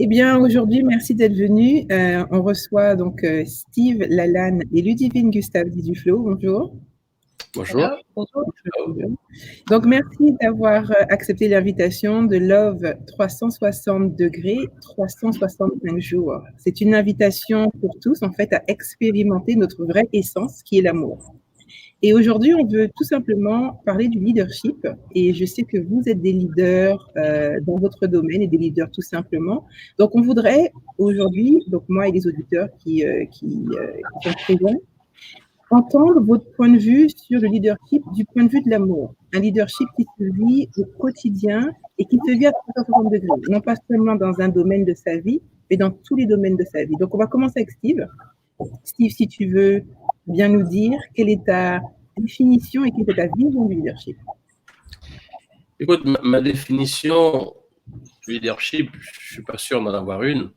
Eh bien, aujourd'hui, merci d'être venu. On reçoit donc Steve Lalanne et Ludivine Gustave Duflo. Bonjour. Bonjour. Bonjour. Donc, merci d'avoir accepté l'invitation de Love 360 degrés, 365 jours. C'est une invitation pour tous, en fait, à expérimenter notre vraie essence, qui est l'amour. Et aujourd'hui, on veut tout simplement parler du leadership. Et je sais que vous êtes des leaders dans votre domaine et des leaders tout simplement. Donc, on voudrait aujourd'hui, donc moi et les auditeurs qui sont présents, entendre votre point de vue sur le leadership du point de vue de l'amour. Un leadership qui se vit au quotidien et qui se vit à 360 degrés, non pas seulement dans un domaine de sa vie, mais dans tous les domaines de sa vie. Donc, on va commencer avec Steve. Steve, si tu veux bien nous dire quelle est ta définition et quelle est ta vision du leadership. Écoute, ma définition du leadership, je ne suis pas sûr d'en avoir une.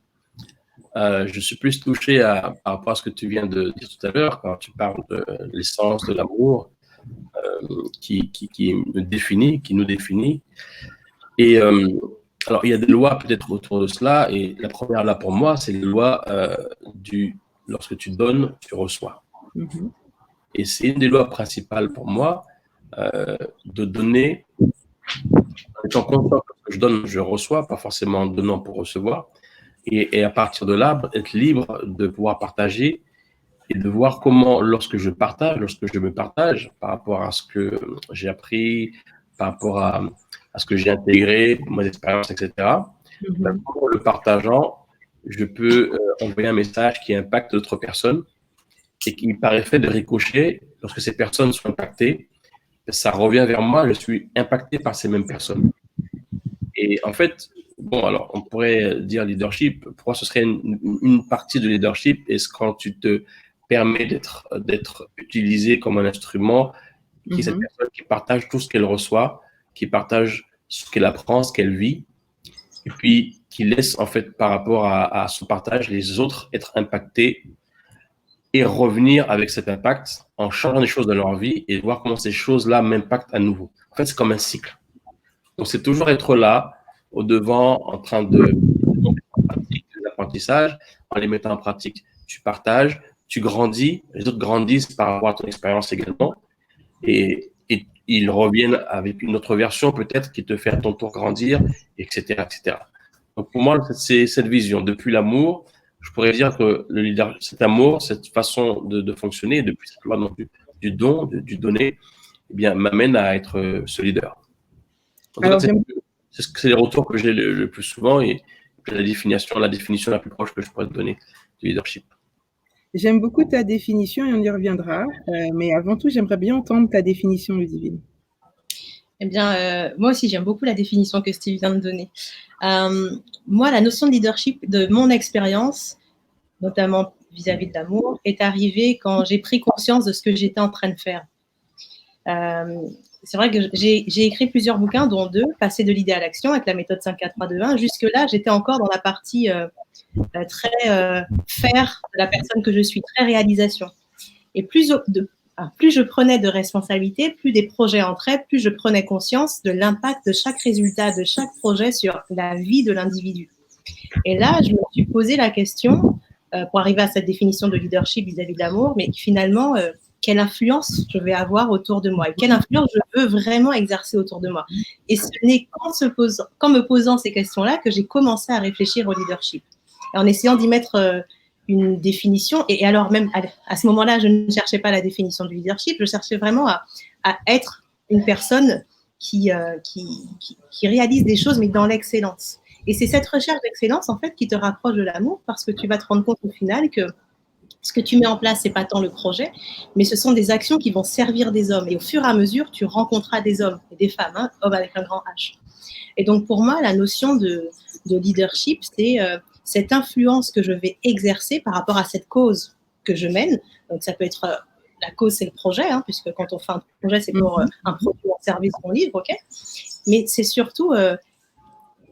Je suis plus touché par rapport à ce que tu viens de dire tout à l'heure, quand tu parles de l'essence de l'amour qui me définit, qui nous définit. Et alors, il y a des lois peut-être autour de cela, et la première là pour moi, c'est les lois lorsque tu donnes, tu reçois. Mm-hmm. Et c'est une des lois principales pour moi, de donner, en étant conscient que je donne, je reçois, pas forcément en donnant pour recevoir. Et à partir de là, être libre de pouvoir partager et de voir comment, lorsque je me partage par rapport à ce que j'ai appris, par rapport à ce que j'ai intégré, mon expérience, etc., Mm-hmm. en le partageant, je peux envoyer un message qui impacte d'autres personnes et qui, par effet de ricochet, lorsque ces personnes sont impactées, ça revient vers moi, je suis impacté par ces mêmes personnes. Et en fait, bon, alors on pourrait dire leadership, pour moi ce serait une partie de leadership, et quand tu te permets d'être utilisé comme un instrument, qui est cette personne qui partage tout ce qu'elle reçoit, qui partage ce qu'elle apprend, ce qu'elle vit, et puis qui laisse en fait par rapport à son partage les autres être impactés et revenir avec cet impact en changeant des choses dans leur vie et voir comment ces choses-là m'impactent à nouveau. En fait, c'est comme un cycle. Donc, c'est toujours être là, au devant, en train de mettre en pratique les apprentissages, en les mettant en pratique. Tu partages, tu grandis, les autres grandissent par rapport à ton expérience également, et ils reviennent avec une autre version peut-être qui te fait à ton tour grandir, etc., etc. Donc, pour moi, c'est cette vision. Depuis l'amour, je pourrais dire que le leader, cet amour, cette façon de fonctionner, depuis cette loi du don, du donner, eh bien, m'amène à être ce leader. Alors, c'est les retours que j'ai le plus souvent, et la définition la plus proche que je pourrais te donner du leadership. J'aime beaucoup ta définition et on y reviendra. Mais avant tout, j'aimerais bien entendre ta définition, Ludivine. Eh bien, moi aussi, j'aime beaucoup la définition que Steve vient de donner. Moi, la notion de leadership, de mon expérience, notamment vis-à-vis de l'amour, est arrivée quand j'ai pris conscience de ce que j'étais en train de faire. C'est vrai que j'ai écrit plusieurs bouquins, dont 2, Passer de l'idée à l'action avec la méthode 5-4-3-2-1. Jusque-là, j'étais encore dans la partie très faire de la personne que je suis, très réalisation. Et plus je prenais de responsabilités, plus des projets entraient, plus je prenais conscience de l'impact de chaque résultat, de chaque projet sur la vie de l'individu. Et là, je me suis posé la question, pour arriver à cette définition de leadership vis-à-vis de l'amour, mais finalement, quelle influence je vais avoir autour de moi et quelle influence je veux vraiment exercer autour de moi. Et ce n'est qu'en me posant ces questions-là que j'ai commencé à réfléchir au leadership. Et en essayant d'y mettre une définition, et alors même à ce moment-là, je ne cherchais pas la définition du leadership, je cherchais vraiment à être une personne qui réalise des choses, mais dans l'excellence. Et c'est cette recherche d'excellence, en fait, qui te rapproche de l'amour, parce que tu vas te rendre compte au final que ce que tu mets en place, c'est pas tant le projet, mais ce sont des actions qui vont servir des hommes. Et au fur et à mesure, tu rencontreras des hommes et des femmes, hein, hommes avec un grand H. Et donc, pour moi, la notion de leadership, c'est cette influence que je vais exercer par rapport à cette cause que je mène. Donc, ça peut être la cause, c'est le projet, hein, puisque quand on fait un projet, c'est pour un produit, un service qu'on livre, ok. Mais c'est surtout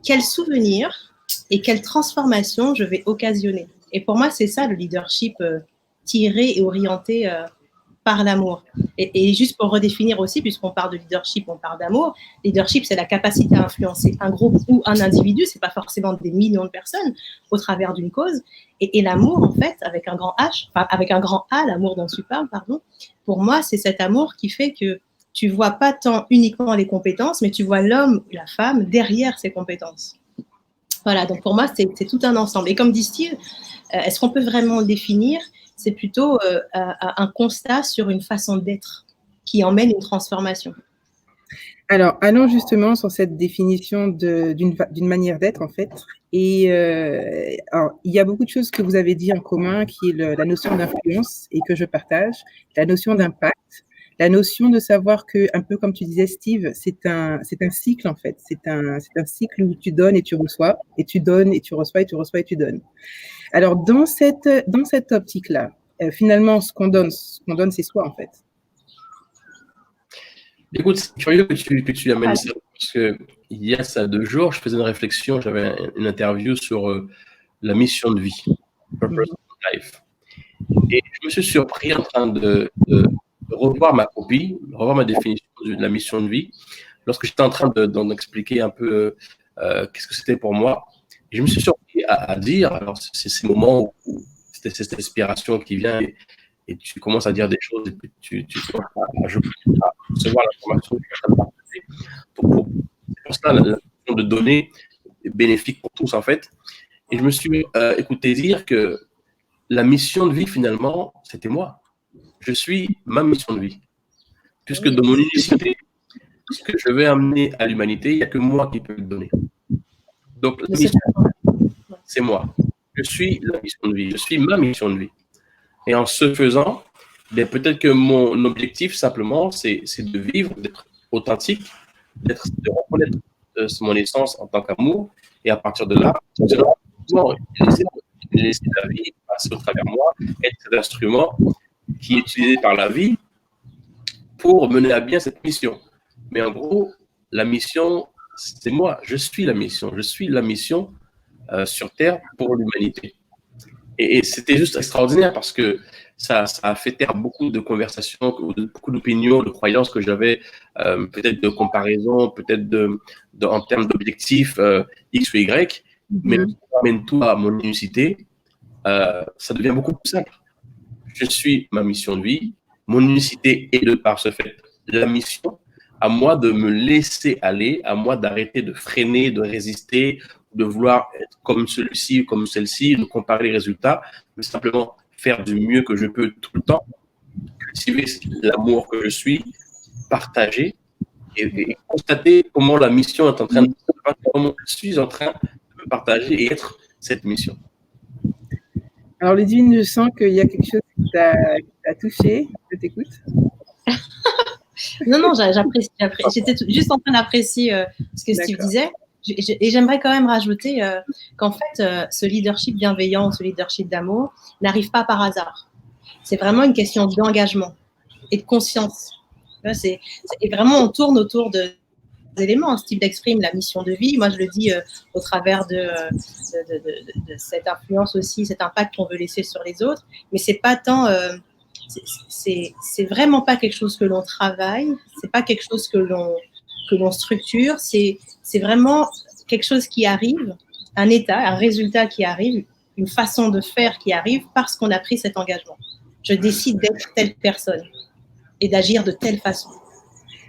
quel souvenir et quelle transformation je vais occasionner. Et pour moi, c'est ça le leadership tiré et orienté par l'amour. Et juste pour redéfinir aussi, puisqu'on parle de leadership, on parle d'amour. Leadership, c'est la capacité à influencer un groupe ou un individu, c'est pas forcément des millions de personnes, au travers d'une cause. Et l'amour, en fait, avec un grand H, enfin, avec un grand A, l'amour dont tu parles, pardon, pour moi, c'est cet amour qui fait que tu vois pas tant uniquement les compétences, mais tu vois l'homme ou la femme derrière ses compétences. Voilà, donc pour moi, c'est tout un ensemble. Et comme dit Steve, est-ce qu'on peut vraiment le définir? C'est plutôt un constat sur une façon d'être qui emmène une transformation. Alors, allons justement sur cette définition d'une manière d'être, en fait. Et alors, il y a beaucoup de choses que vous avez dit en commun, qui est la notion d'influence et que je partage, la notion d'impact, la notion de savoir que, un peu comme tu disais, Steve, c'est un cycle, en fait. C'est un cycle où tu donnes et tu reçois, et tu donnes et tu reçois, et tu reçois et tu donnes. Alors, dans cette optique-là, finalement, ce qu'on donne, c'est soi, en fait. Écoute, c'est curieux que tu amènes ça, parce que il y a ça 2 jours, je faisais une réflexion, j'avais une interview sur la mission de vie, Purpose of Life. Et je me suis surpris en train de revoir ma copie, revoir ma définition de la mission de vie, lorsque j'étais en train d'en expliquer un peu qu'est-ce que c'était pour moi. Et je me suis surpris à dire, alors c'est ces moments où c'était cette inspiration qui vient et tu commences à dire des choses et puis tu commences à recevoir l'information que tu es en train de partager. C'est pour ça la notion de donner est bénéfique pour tous, en fait. Et je me suis écouté dire que la mission de vie, finalement, c'était moi. Je suis ma mission de vie. Puisque dans mon unicité, ce que je vais amener à l'humanité, il n'y a que moi qui peux le donner. Donc, la mission, c'est moi. Je suis la mission de vie. Je suis ma mission de vie. Et en ce faisant, ben, peut-être que mon objectif, simplement, c'est de vivre, d'être authentique, de reconnaître mon essence en tant qu'amour. Et à partir de là, laisser la vie passer au travers de moi, être cet instrument qui est utilisé par la vie pour mener à bien cette mission. Mais en gros, la mission, c'est moi. Je suis la mission. Je suis la mission sur Terre pour l'humanité. Et c'était juste extraordinaire parce que ça a fait taire beaucoup de conversations, beaucoup d'opinions, de croyances que j'avais, peut-être de comparaison, peut-être en termes d'objectifs X ou Y. Mais lorsque j'amène tout à mon unicité, ça devient beaucoup plus simple. Je suis ma mission de vie, mon unicité est de par ce fait la mission, à moi de me laisser aller, à moi d'arrêter de freiner, de résister, de vouloir être comme celui-ci ou comme celle-ci, de comparer les résultats, mais simplement faire du mieux que je peux tout le temps, cultiver l'amour que je suis, partager et constater comment la mission est en train de se passer, comment je suis en train de partager et être cette mission. Alors, Ludivine, je sens qu'il y a quelque chose qui t'a touché. Je t'écoute. Non, j'apprécie. J'étais juste en train d'apprécier ce que Steve disait. Et j'aimerais quand même rajouter qu'en fait, ce leadership bienveillant, ce leadership d'amour n'arrive pas par hasard. C'est vraiment une question d'engagement et de conscience. Et vraiment, on tourne autour de éléments. Steve l'exprime, la mission de vie. Moi, je le dis au travers de cette influence aussi, cet impact qu'on veut laisser sur les autres. Mais c'est pas tant... c'est vraiment pas quelque chose que l'on travaille. C'est pas quelque chose que l'on structure. C'est vraiment quelque chose qui arrive, un état, un résultat qui arrive, une façon de faire qui arrive parce qu'on a pris cet engagement. Je décide d'être telle personne et d'agir de telle façon.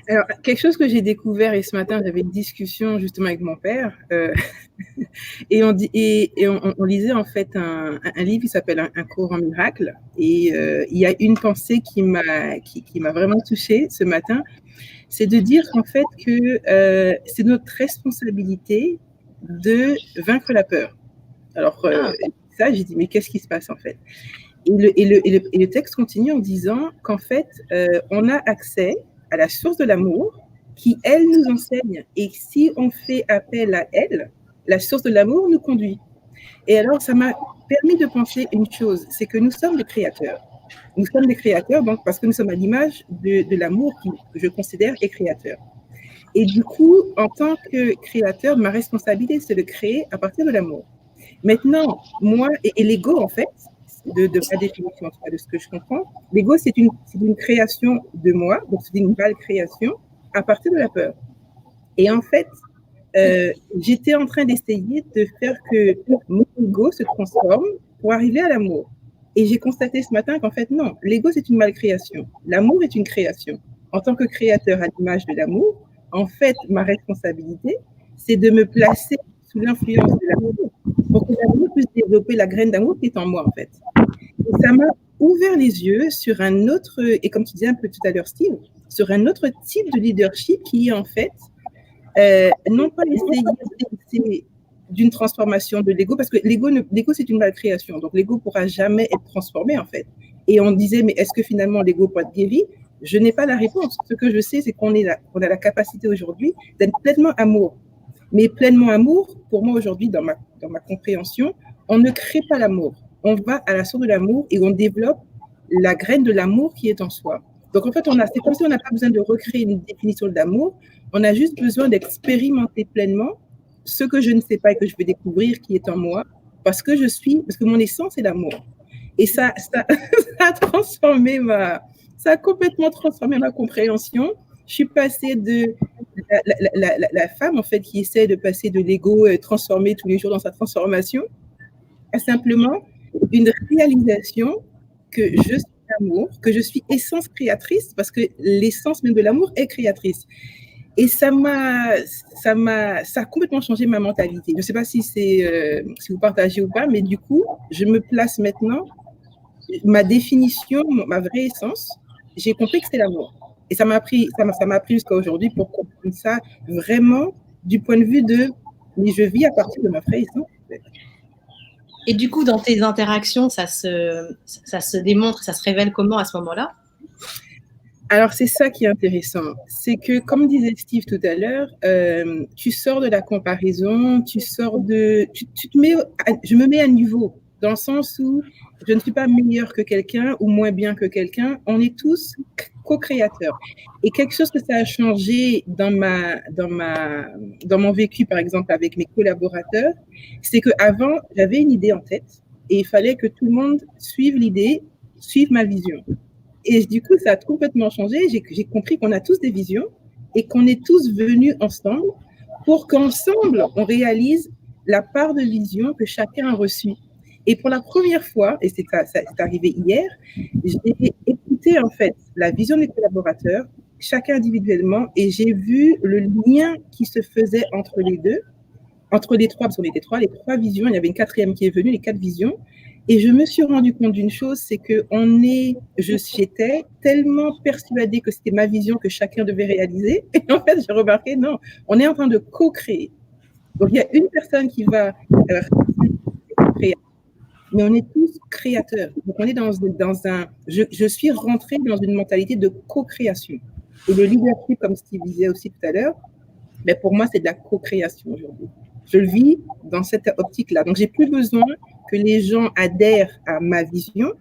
Alors, quelque chose que j'ai découvert, et ce matin, j'avais une discussion justement avec mon père, et on lisait en fait un livre qui s'appelle Un cours en miracle, et il y a une pensée qui m'a vraiment touchée ce matin, c'est de dire en fait que c'est notre responsabilité de vaincre la peur. Alors, ça, j'ai dit, mais qu'est-ce qui se passe en fait? Et le texte continue en disant qu'en fait, on a accès à la source de l'amour qui, elle, nous enseigne. Et si on fait appel à elle, la source de l'amour nous conduit. Et alors, ça m'a permis de penser une chose, c'est que nous sommes des créateurs. Nous sommes des créateurs donc, parce que nous sommes à l'image de l'amour que je considère est créateur. Et du coup, en tant que créateur, ma responsabilité, c'est de créer à partir de l'amour. Maintenant, moi, et l'ego, en fait, de ma définition, en tout cas, de ce que je comprends, l'ego, c'est une création de moi, donc c'est une nouvelle création à partir de la peur. Et en fait, j'étais en train d'essayer de faire que mon ego se transforme pour arriver à l'amour. Et j'ai constaté ce matin qu'en fait, non, l'ego, c'est une malcréation. L'amour est une création. En tant que créateur à l'image de l'amour, en fait, ma responsabilité, c'est de me placer sous l'influence de l'amour pour que l'amour puisse développer la graine d'amour qui est en moi, en fait. Et ça m'a ouvert les yeux sur un autre, et comme tu disais un peu tout à l'heure, Steve, sur un autre type de leadership qui est en fait, non pas essayer d'une transformation de l'ego, parce que l'ego, c'est une malcréation, donc l'ego ne pourra jamais être transformé, en fait. Et on disait, mais est-ce que finalement l'ego peut être guéri? Je n'ai pas la réponse. Ce que je sais, c'est qu'on a la capacité aujourd'hui d'être pleinement amour. Mais pleinement amour, pour moi aujourd'hui, dans ma compréhension, on ne crée pas l'amour. On va à la source de l'amour et on développe la graine de l'amour qui est en soi. Donc en fait, c'est comme si on n'a pas besoin de recréer une définition de l'amour, on a juste besoin d'expérimenter pleinement ce que je ne sais pas et que je vais découvrir qui est en moi, parce que mon essence est l'amour. Et ça a complètement transformé ma compréhension. Je suis passée de la femme, en fait, qui essaie de passer de l'ego transformé tous les jours dans sa transformation, à simplement une réalisation que je suis l'amour, que je suis essence créatrice, parce que l'essence même de l'amour est créatrice. Et ça a complètement changé ma mentalité. Je ne sais pas si vous partagez ou pas, mais du coup, je me place maintenant, ma définition, ma vraie essence, j'ai compris que c'était l'amour. Et ça m'a pris jusqu'à aujourd'hui pour comprendre ça vraiment du point de vue de, mais je vis à partir de ma vraie essence. Et du coup, dans tes interactions, ça se démontre, ça se révèle comment à ce moment-là? Alors, c'est ça qui est intéressant. C'est que, comme disait Steve tout à l'heure, tu sors de la comparaison, je me mets à niveau, dans le sens où je ne suis pas meilleure que quelqu'un ou moins bien que quelqu'un. On est tous co-créateurs. Et quelque chose que ça a changé dans mon vécu, par exemple, avec mes collaborateurs, c'est qu'avant, j'avais une idée en tête et il fallait que tout le monde suive l'idée, suive ma vision. Et du coup, ça a complètement changé. J'ai compris qu'on a tous des visions et qu'on est tous venus ensemble pour qu'ensemble, on réalise la part de vision que chacun a reçue. Et pour la première fois, et c'est arrivé hier, j'ai écouté en fait la vision des collaborateurs, chacun individuellement, et j'ai vu le lien qui se faisait entre les deux, entre les trois, parce qu'on était trois, les trois visions. Il y avait une quatrième qui est venue, les 4 visions. Et je me suis rendu compte d'une chose, c'est que j'étais tellement persuadée que c'était ma vision que chacun devait réaliser. Et en fait, j'ai remarqué, non, on est en train de co-créer. Donc, il y a une personne qui va créer, mais on est tous créateurs. Donc, on est je suis rentrée dans une mentalité de co-création. Et le leadership, comme Steve disait aussi tout à l'heure, mais pour moi, c'est de la co-création aujourd'hui. Je le vis dans cette optique-là. Donc, j'ai plus besoin que les gens adhèrent à ma vision.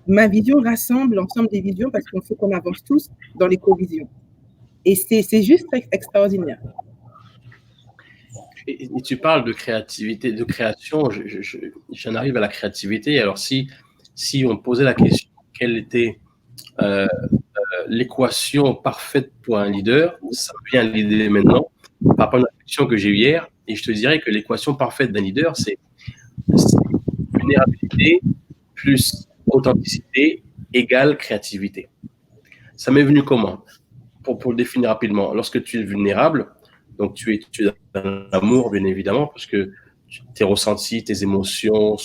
Ma vision rassemble l'ensemble des visions parce qu'on faut qu'on avance tous dans les co-visions. Et c'est juste extraordinaire. Et tu parles de créativité, de création. J'en arrive à la créativité. Alors, si on posait la question, quelle était l'équation parfaite pour un leader, ça me vient à l'idée maintenant, par rapport à une réflexion que j'ai eue hier, et je te dirais que l'équation parfaite d'un leader, c'est vulnérabilité plus authenticité égale créativité. Ça m'est venu comment? Pour le définir rapidement, lorsque tu es vulnérable, donc tu es dans l'amour, bien évidemment, parce que tes ressentis, tes émotions,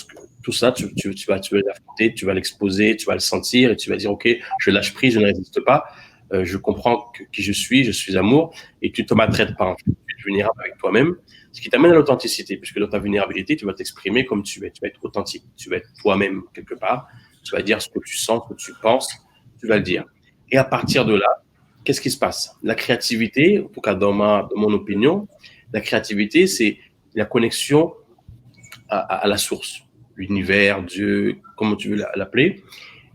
tout ça, tu vas l'affronter, tu vas l'exposer, tu vas le sentir et tu vas dire, OK, je lâche prise, je ne résiste pas, je comprends qui je suis amour, et tu ne te maltraites pas. En fait. Tu es vulnérable avec toi-même, ce qui t'amène à l'authenticité, puisque dans ta vulnérabilité, tu vas t'exprimer comme tu es. Tu vas être authentique, tu vas être toi-même quelque part, tu vas dire ce que tu sens, ce que tu penses, tu vas le dire. Et à partir de là, qu'est-ce qui se passe? La créativité, en tout cas dans mon opinion, la créativité, c'est la connexion à la source, l'univers, Dieu, comment tu veux l'appeler,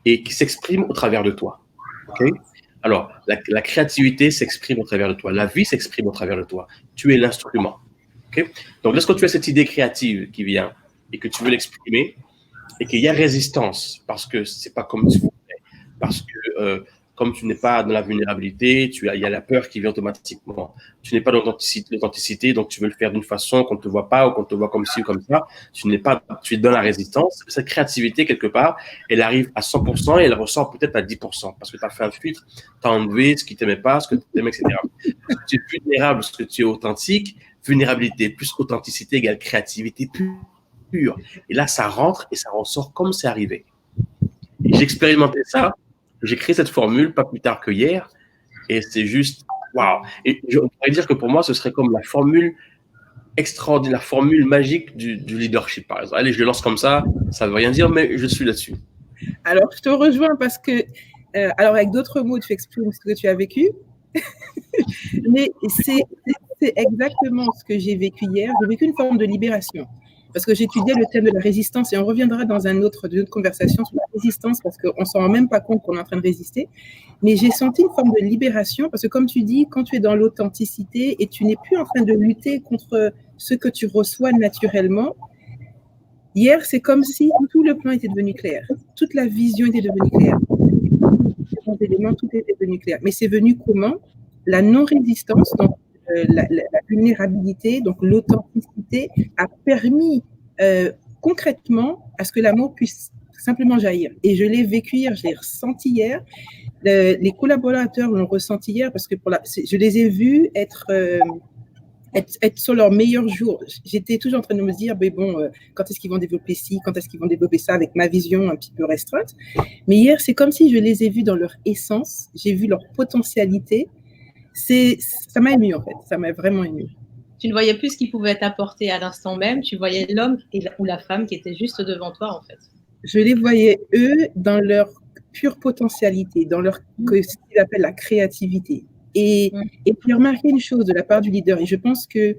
et qui s'exprime au travers de toi. Okay? Alors, la créativité s'exprime au travers de toi. La vie s'exprime au travers de toi. Tu es l'instrument. Okay? Donc, lorsque tu as cette idée créative qui vient et que tu veux l'exprimer, et qu'il y a résistance parce que c'est pas comme tu voudrais, parce que comme tu n'es pas dans la vulnérabilité, il y a la peur qui vient automatiquement. Tu n'es pas dans l'authenticité, donc tu veux le faire d'une façon qu'on ne te voit pas ou qu'on te voit comme ci ou comme ça. Tu es dans la résistance. Cette créativité, quelque part, elle arrive à 100% et elle ressort peut-être à 10% parce que tu as fait un filtre, tu as enlevé ce qui t'aimait pas, ce que tu aimais, etc. Parce que tu es vulnérable, parce que tu es authentique. Vulnérabilité plus authenticité égale créativité pure. Et là, ça rentre et ça ressort comme c'est arrivé. J'ai expérimenté ça. J'ai créé cette formule pas plus tard que hier et c'est juste waouh. Et on pourrait dire que pour moi, ce serait comme la formule extraordinaire, la formule magique du leadership, par exemple. Allez, je le lance comme ça veut rien dire, mais je suis là-dessus. Alors, je te rejoins parce que, alors avec d'autres mots, tu exprimes ce que tu as vécu, mais c'est exactement ce que j'ai vécu hier. J'ai vécu une forme de libération. Parce que j'étudiais le thème de la résistance et on reviendra dans une autre conversation sur la résistance parce qu'on ne s'en rend même pas compte qu'on est en train de résister. Mais j'ai senti une forme de libération parce que comme tu dis, quand tu es dans l'authenticité et tu n'es plus en train de lutter contre ce que tu reçois naturellement, hier, c'est comme si tout le plan était devenu clair. Toute la vision était devenue claire. Les éléments, tout était devenu clair. Mais c'est venu comment? La non-résistance, donc la vulnérabilité, donc l'authenticité a permis concrètement à ce que l'amour puisse simplement jaillir. Et je l'ai vécu hier, je l'ai ressenti hier. Les collaborateurs l'ont ressenti hier parce que je les ai vus être sur leur meilleur jour. J'étais toujours en train de me dire, mais bon, quand est-ce qu'ils vont développer ci, quand est-ce qu'ils vont développer ça avec ma vision un petit peu restreinte. Mais hier, c'est comme si je les ai vus dans leur essence, j'ai vu leur potentialité. Ça m'a ému en fait, ça m'a vraiment ému. Tu ne voyais plus ce qui pouvait t'apporter à l'instant même, tu voyais l'homme ou la femme qui était juste devant toi en fait. Je les voyais eux dans leur pure potentialité, dans ce qu'ils appellent la créativité. Et puis remarquer une chose de la part du leader, et je pense que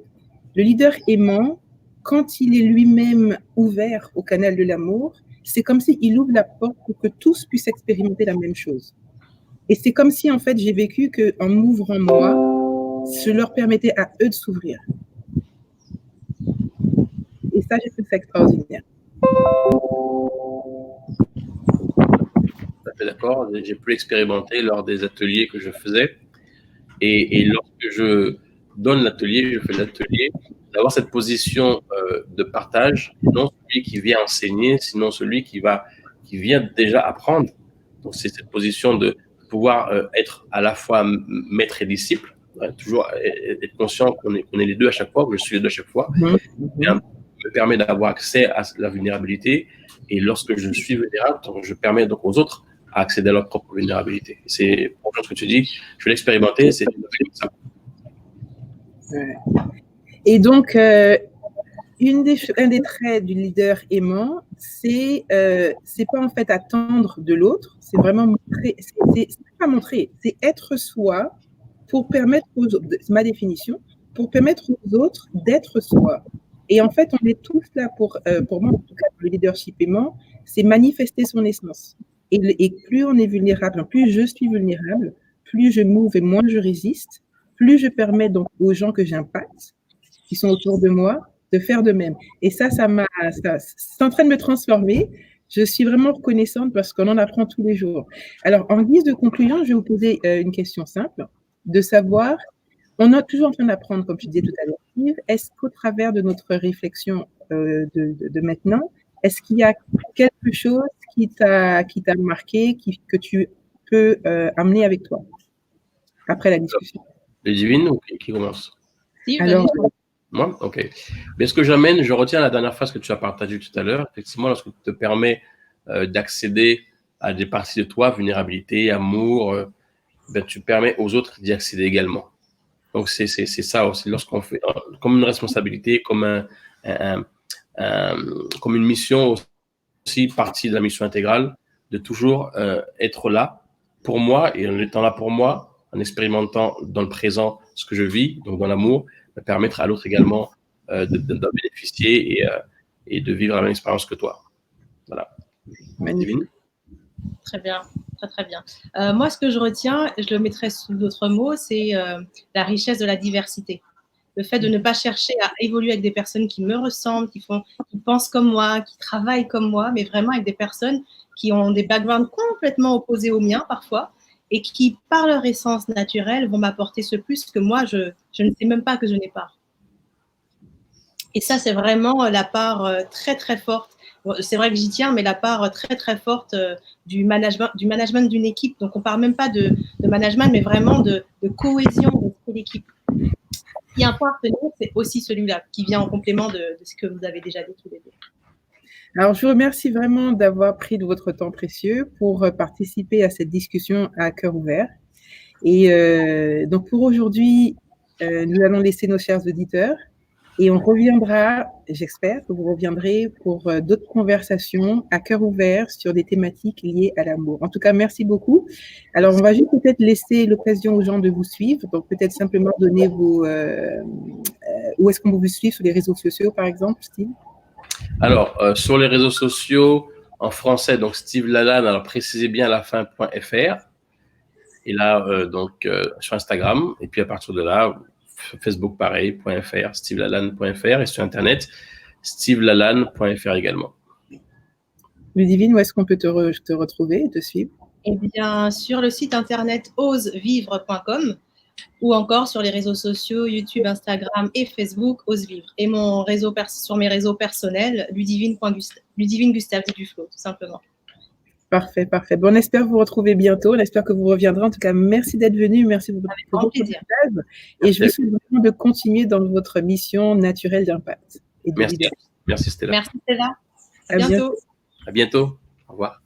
le leader aimant, quand il est lui-même ouvert au canal de l'amour, c'est comme s'il ouvre la porte pour que tous puissent expérimenter la même chose. Et c'est comme si, en fait, j'ai vécu qu'en m'ouvrant moi, je leur permettais à eux de s'ouvrir. Et ça, j'ai trouvé ça extraordinaire. Tout à fait d'accord. J'ai pu l'expérimenter lors des ateliers que je faisais. Et lorsque je donne l'atelier, je fais l'atelier, d'avoir cette position de partage, non celui qui vient enseigner, sinon celui qui vient déjà apprendre. Donc, c'est cette position de pouvoir être à la fois maître et disciple, toujours être conscient qu'on est les deux à chaque fois, que je suis les deux à chaque fois, me permet d'avoir accès à la vulnérabilité. Et lorsque je suis vulnérable, je permets donc aux autres à accéder à leur propre vulnérabilité. C'est pour ce que tu dis, je vais l'expérimenter, c'est ça. Et donc, un des traits du leader aimant, c'est pas en fait attendre de l'autre, c'est vraiment montrer, c'est pas montrer, c'est être soi pour permettre aux autres, c'est ma définition, pour permettre aux autres d'être soi. Et en fait, on est tous là pour moi, en tout cas, le leadership aimant, c'est manifester son essence. Et plus on est vulnérable, plus je suis vulnérable, plus je m'ouvre et moins je résiste, plus je permets donc aux gens que j'impacte, qui sont autour de moi, de faire de même. Et c'est en train de me transformer. Je suis vraiment reconnaissante parce qu'on en apprend tous les jours. Alors, en guise de conclusion, je vais vous poser une question simple, de savoir, on est toujours en train d'apprendre, comme tu disais tout à l'heure, est-ce qu'au travers de notre réflexion de maintenant, est-ce qu'il y a quelque chose qui t'a marqué, que tu peux amener avec toi après la discussion? Ludivine ou qui commence? Alors, moi, ok. Mais ce que j'amène, je retiens la dernière phrase que tu as partagée tout à l'heure. Effectivement, lorsque tu te permets d'accéder à des parties de toi, vulnérabilité, amour, tu permets aux autres d'y accéder également. Donc, c'est ça aussi. Lorsqu'on fait comme une responsabilité, comme comme une mission aussi, partie de la mission intégrale, de toujours être là pour moi et en étant là pour moi, en expérimentant dans le présent ce que je vis, donc dans l'amour, permettre à l'autre également d'en bénéficier et de vivre la même expérience que toi. Voilà. Magnifique. Très bien, très très bien. Moi, ce que je retiens, je le mettrai sous d'autres mots, c'est la richesse de la diversité. le fait de ne pas chercher à évoluer avec des personnes qui me ressemblent, qui pensent comme moi, qui travaillent comme moi, mais vraiment avec des personnes qui ont des backgrounds complètement opposés aux miens parfois et qui, par leur essence naturelle, vont m'apporter ce plus que moi, je ne sais même pas que je n'ai pas. Et ça, c'est vraiment la part très, très forte. C'est vrai que j'y tiens, mais la part très, très forte du management d'une équipe. Donc, on ne parle même pas de management, mais vraiment de cohésion de l'équipe. Il y a un point à retenir, c'est aussi celui-là, qui vient en complément de ce que vous avez déjà dit tous les deux. Alors, je vous remercie vraiment d'avoir pris de votre temps précieux pour participer à cette discussion à cœur ouvert. Et donc, pour aujourd'hui, nous allons laisser nos chers auditeurs et on reviendra, j'espère que vous reviendrez pour d'autres conversations à cœur ouvert sur des thématiques liées à l'amour. En tout cas, merci beaucoup. Alors, on va juste peut-être laisser l'occasion aux gens de vous suivre. Donc, peut-être simplement donner vos… où est-ce qu'on peut vous suivre sur les réseaux sociaux, par exemple, Steve? Alors, sur les réseaux sociaux, en français, donc Steve Lalanne, alors précisez bien à la fin.fr. Et là, sur Instagram. Et puis à partir de là, Facebook pareil, .fr, stevelalanne.fr. Et sur Internet, stevelalanne.fr également. Ludivine, où est-ce qu'on peut te retrouver et te suivre? Eh bien, sur le site internet osevivre.com ou encore sur les réseaux sociaux YouTube, Instagram et Facebook, Ose Vivre. Et sur mes réseaux personnels, Ludivine Gustave Duflo, tout simplement. Parfait, parfait. Bon, on espère vous retrouver bientôt. On espère que vous reviendrez. En tout cas, merci d'être venu. Merci pour votre plaisir. Et je vous souhaite vraiment de continuer dans votre mission naturelle d'impact. Merci. Merci Stella. Merci Stella. À bientôt. À bientôt. Au revoir.